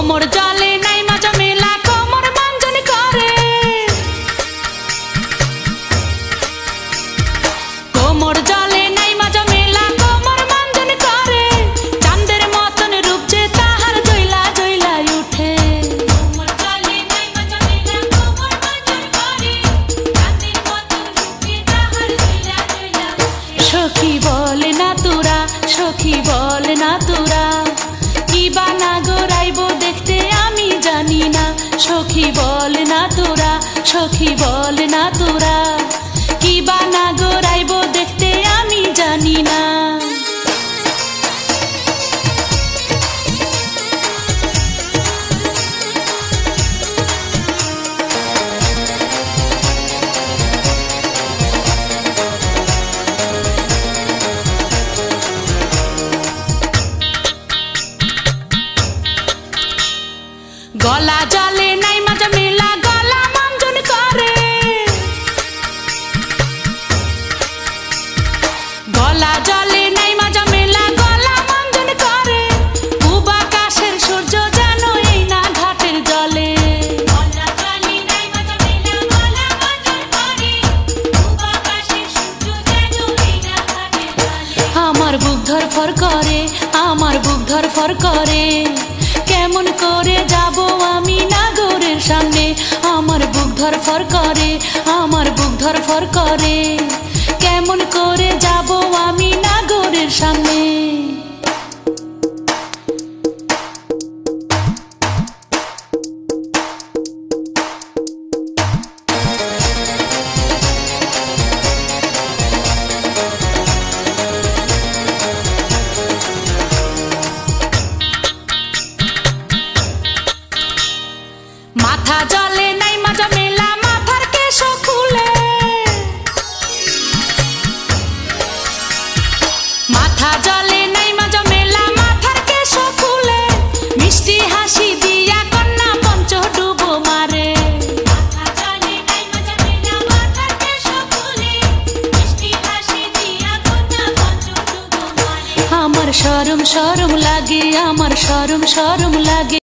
কোমর জলে নাই মাজা মেলা কোমর মাঞ্জন করে কোমর জলে নাই মাজা মেলা কোমর মাঞ্জন করে চাঁদের মতন রূপ যে তাহার জইলা জইলা উঠে কোমর জলে নাই মাজা মেলা কোমর মাঞ্জন করে চাঁদের মতন রূপ যে তাহার জইলা জইলা উঠে সখী বলে না তোরা সখী বলে না তোরা কি বানা গোরাইবো দেখতে আমি জানি না সখী বলে না তোরা সখী বলে না তোরা কি বানা গোরাইবো দেখতে আমি জানি না গলা জলে নাই মাজা মেলা গলা মাঞ্জন করে গলা জলে নাই মাজা মেলা গলা মাঞ্জন করে পূব আকাশের সূর্য যেন এই না ঘাটের জলে গলা জলে নাই মাজা মেলা গলা মাঞ্জন করে পূব আকাশের সূর্য যেন এই না ঘাটের জলে আমার বুক ধরফর করে আমার বুক ধরফর করে কেমন করে যাব আমি নাগরের সামনে আমার বুক ধরফর করে আমার বুক ধরফর করে কেমন করে যাব আমি নাগরের সামনে মাথা জলে নাই মাজা মেলা মাথার কেশ খুলে মাথা জলে নাই মাজা মেলা মাথার কেশ খুলে মিষ্টি হাসি দিয়া কন্যা পঞ্চ ডুবো মারে মাথা জলে নাই মাজা মেলা মাথার কেশ খুলে মিষ্টি হাসি দিয়া কন্যা পঞ্চ ডুবো মারে আমার শরম শরম লাগে আমার শরম শরম লাগে